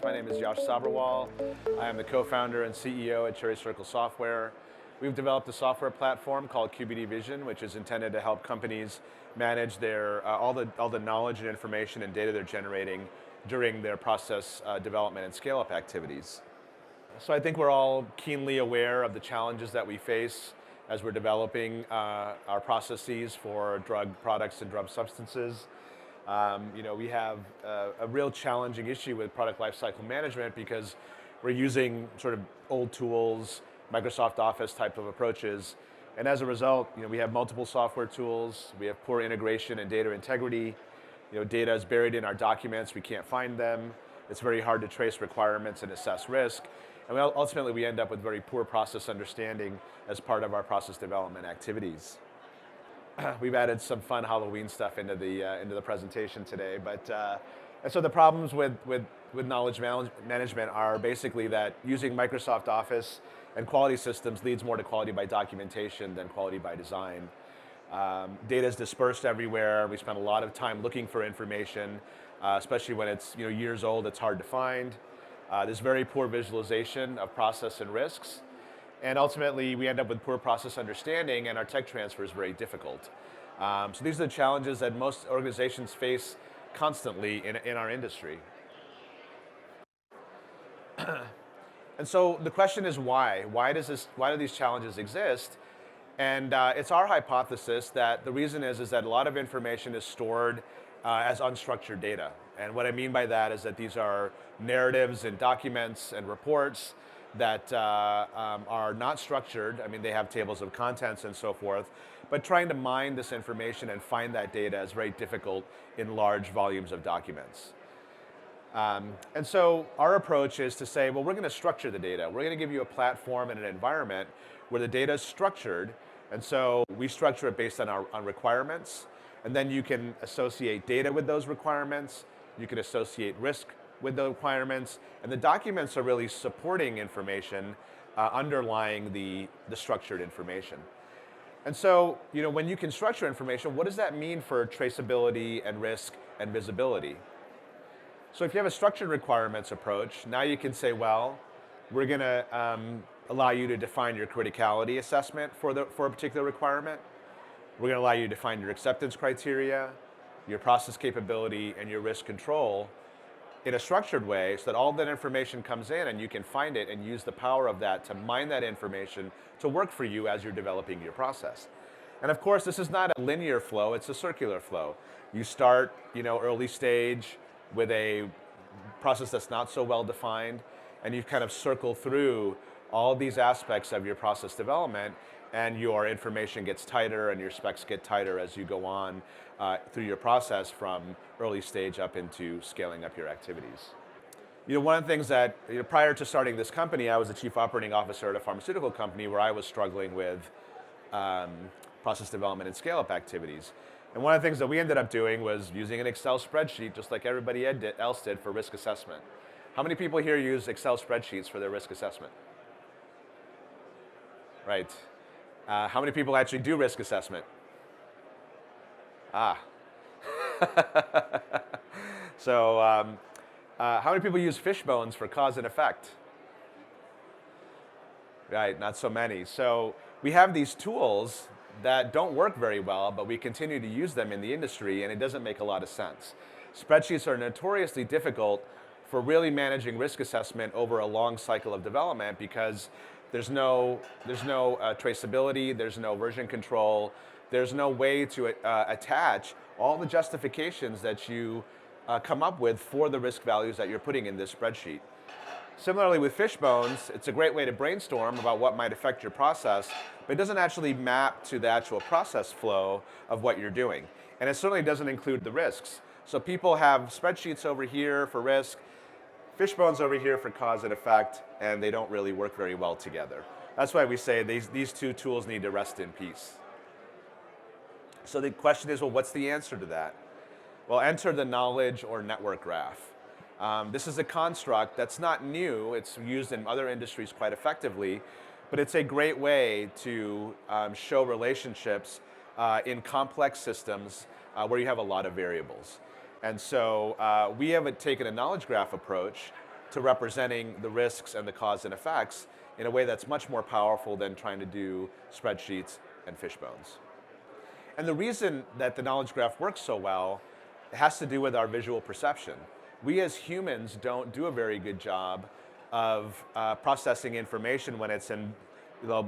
My name is Yash Sabharwal. I am the co-founder and CEO at Cherry Circle Software. We've developed a software platform called QbDVision, which is intended to help companies manage their all the knowledge and information and data they're generating during their process development and scale-up activities. So I think we're all keenly aware of the challenges that we face as we're developing our processes for drug products and drug substances. We have a real challenging issue with product lifecycle management because we're using sort of old tools, Microsoft Office type of approaches. And as a result, we have multiple software tools, we have poor integration and data integrity. Data is buried in our documents, we can't find them. It's very hard to trace requirements and assess risk. And ultimately, we end up with very poor process understanding as part of our process development activities. We've added some fun Halloween stuff into the presentation today, and so the problems with knowledge management are basically that using Microsoft Office and quality systems leads more to quality by documentation than quality by design. Data is dispersed everywhere. We spend a lot of time looking for information, especially when it's years old. It's hard to find. There's very poor visualization of process and risks. And ultimately, we end up with poor process understanding, and our tech transfer is very difficult. So these are the challenges that most organizations face constantly in our industry. And so the question is why? Why do these challenges exist? And it's our hypothesis that the reason is that a lot of information is stored as unstructured data. And what I mean by that is that these are narratives and documents and reports that are not structured. I mean, they have tables of contents and so forth, but trying to mine this information and find that data is very difficult in large volumes of documents. And so our approach is to say, well, we're going to structure the data. We're going to give you a platform and an environment where the data is structured, and so we structure it based on requirements, and then you can associate data with those requirements, you can associate risk with the requirements, and the documents are really supporting information underlying the structured information. And so, when you can structure information, what does that mean for traceability and risk and visibility? So if you have a structured requirements approach, now you can say, well, we're going to allow you to define your criticality assessment for a particular requirement. We're going to allow you to define your acceptance criteria, your process capability, and your risk control in a structured way so that all that information comes in and you can find it and use the power of that to mine that information to work for you as you're developing your process. And of course, this is not a linear flow, it's a circular flow. You start, early stage with a process that's not so well defined, and you kind of circle through all these aspects of your process development, and your information gets tighter and your specs get tighter as you go on through your process from early stage up into scaling up your activities. One of the things that, prior to starting this company, I was the chief operating officer at a pharmaceutical company where I was struggling with process development and scale-up activities. And one of the things that we ended up doing was using an Excel spreadsheet, just like everybody else did, for risk assessment. How many people here use Excel spreadsheets for their risk assessment? Right. How many people actually do risk assessment? So, how many people use fishbones for cause and effect? Right, not so many. So we have these tools that don't work very well, but we continue to use them in the industry, and it doesn't make a lot of sense. Spreadsheets are notoriously difficult for really managing risk assessment over a long cycle of development because there's no traceability, there's no version control, there's no way to attach all the justifications that you come up with for the risk values that you're putting in this spreadsheet. Similarly with fishbones, it's a great way to brainstorm about what might affect your process, but it doesn't actually map to the actual process flow of what you're doing. And it certainly doesn't include the risks. So people have spreadsheets over here for risk, fishbones over here for cause and effect, and they don't really work very well together. That's why we say these two tools need to rest in peace. So the question is, well, what's the answer to that? Well, enter the knowledge or network graph. This is a construct that's not new. It's used in other industries quite effectively, but it's a great way to show relationships in complex systems where you have a lot of variables. And so we have taken a knowledge graph approach to representing the risks and the cause and effects in a way that's much more powerful than trying to do spreadsheets and fishbones. And the reason that the knowledge graph works so well has to do with our visual perception. We as humans don't do a very good job of processing information when it's in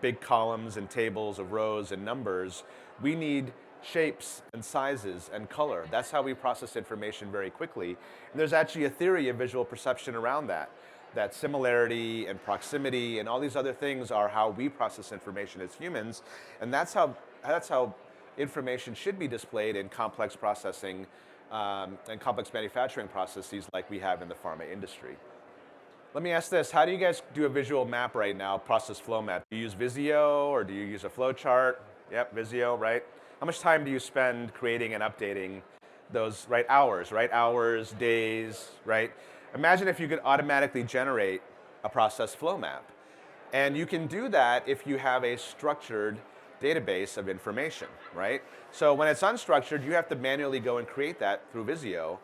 big columns and tables of rows and numbers. We need shapes and sizes and color. That's how we process information very quickly. And there's actually a theory of visual perception around that. That similarity and proximity and all these other things are how we process information as humans. And that's how information should be displayed in complex processing and complex manufacturing processes like we have in the pharma industry. Let me ask this, how do you guys do a visual map right now, process flow map? Do you use Visio or do you use a flow chart? Yep, Visio, right? How much time do you spend creating and updating those, right? Hours, days, right? Imagine if you could automatically generate a process flow map. And you can do that if you have a structured database of information, right? So when it's unstructured, you have to manually go and create that through Visio.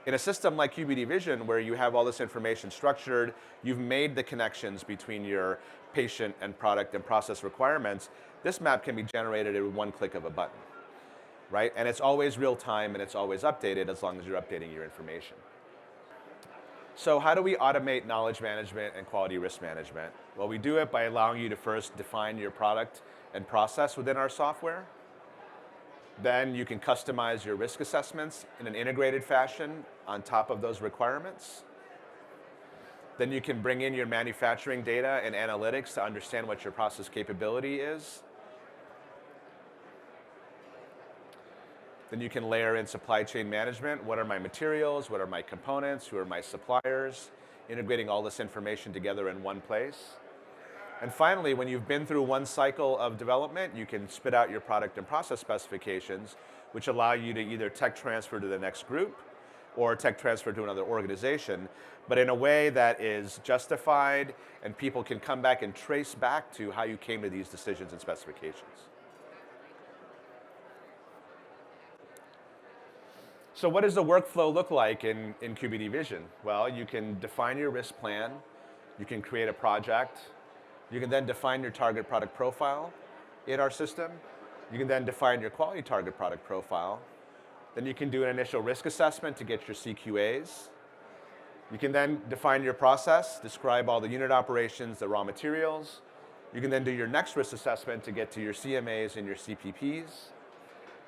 In a system like QbDVision, where you have all this information structured, you've made the connections between your patient and product and process requirements, this map can be generated at one click of a button, right? And it's always real time and it's always updated as long as you're updating your information. So how do we automate knowledge management and quality risk management? Well, we do it by allowing you to first define your product and process within our software. Then you can customize your risk assessments in an integrated fashion on top of those requirements. Then you can bring in your manufacturing data and analytics to understand what your process capability is. Then you can layer in supply chain management. What are my materials? What are my components? Who are my suppliers? Integrating all this information together in one place. And finally, when you've been through one cycle of development, you can spit out your product and process specifications, which allow you to either tech transfer to the next group or tech transfer to another organization, but in a way that is justified and people can come back and trace back to how you came to these decisions and specifications. So what does the workflow look like in QbDVision? Well, you can define your risk plan, you can create a project, you can then define your target product profile in our system. You can then define your quality target product profile. Then you can do an initial risk assessment to get your CQAs. You can then define your process, describe all the unit operations, the raw materials. You can then do your next risk assessment to get to your CMAs and your CPPs.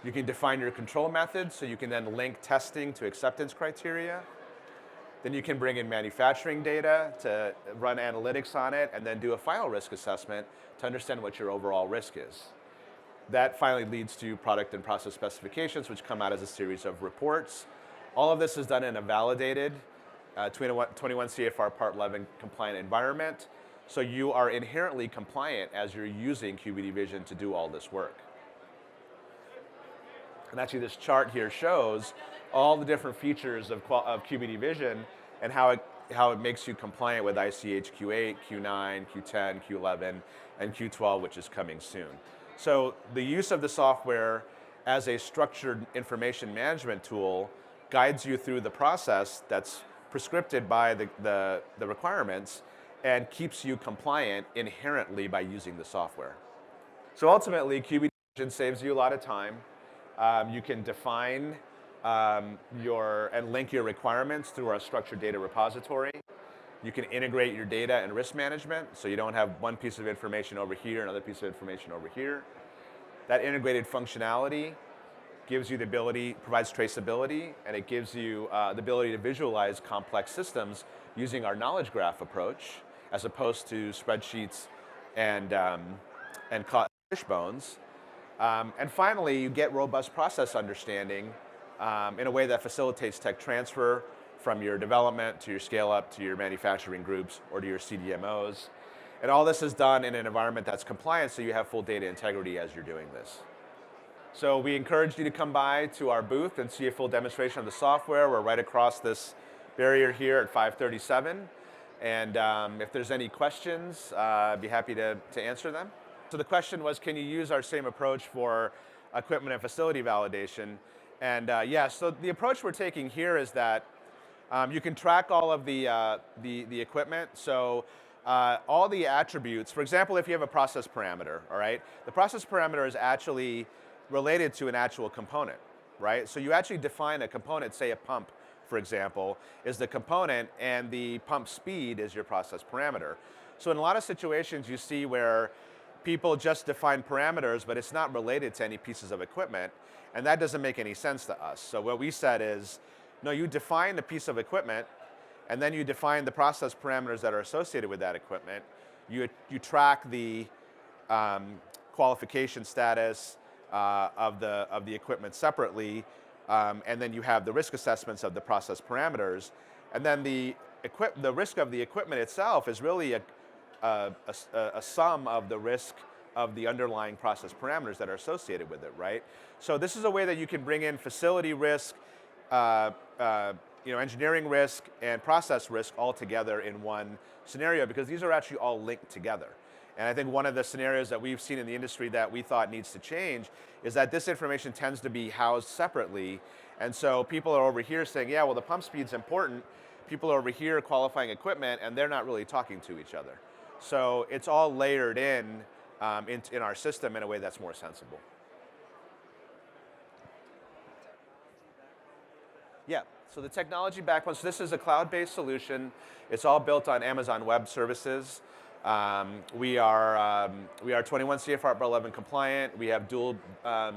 You can define your control methods, so you can then link testing to acceptance criteria. Then you can bring in manufacturing data to run analytics on it, and then do a final risk assessment to understand what your overall risk is. That finally leads to product and process specifications, which come out as a series of reports. All of this is done in a validated 21 CFR Part 11 compliant environment, so you are inherently compliant as you're using QbDVision to do all this work. And actually this chart here shows all the different features of QbDVision and how it makes you compliant with ICH Q8, Q9, Q10, Q11, and Q12, which is coming soon. So the use of the software as a structured information management tool guides you through the process that's prescripted by the requirements and keeps you compliant inherently by using the software. So ultimately, QbDVision saves you a lot of time. You can define and link your requirements through our structured data repository. You can integrate your data and risk management, so you don't have one piece of information over here, another piece of information over here. That integrated functionality gives you the ability, provides traceability, and it gives you the ability to visualize complex systems using our knowledge graph approach, as opposed to spreadsheets and fishbones. And finally, you get robust process understanding in a way that facilitates tech transfer from your development to your scale up to your manufacturing groups or to your CDMOs. And all this is done in an environment that's compliant, so you have full data integrity as you're doing this. So we encourage you to come by to our booth and see a full demonstration of the software. We're right across this barrier here at 537. And if there's any questions, I'd be happy to answer them. So the question was, can you use our same approach for equipment and facility validation? And yeah, so the approach we're taking here is that you can track all of the equipment. So all the attributes, for example, if you have a process parameter, all right, the process parameter is actually related to an actual component, right? So you actually define a component, say a pump, for example, is the component, and the pump speed is your process parameter. So in a lot of situations you see where people just define parameters, but it's not related to any pieces of equipment, and that doesn't make any sense to us. So what we said is, no, you define the piece of equipment, and then you define the process parameters that are associated with that equipment. You track the qualification status of the equipment separately, and then you have the risk assessments of the process parameters, and then the risk of the equipment itself is really a sum of the risk of the underlying process parameters that are associated with it, right? So this is a way that you can bring in facility risk, engineering risk, and process risk all together in one scenario, because these are actually all linked together. And I think one of the scenarios that we've seen in the industry that we thought needs to change is that this information tends to be housed separately. And so people are over here saying, yeah, well, the pump speed's important. People are over here qualifying equipment, and they're not really talking to each other. So it's all layered in our system in a way that's more sensible. Yeah, so the technology backbone, so this is a cloud-based solution. It's all built on Amazon Web Services. We are 21 CFR Part 11 compliant. We have dual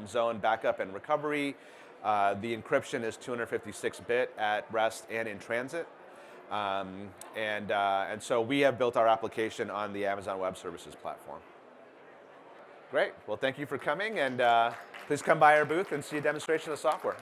zone backup and recovery. The encryption is 256-bit at rest and in transit. And so we have built our application on the Amazon Web Services platform. Great. Well, thank you for coming, and please come by our booth and see a demonstration of the software.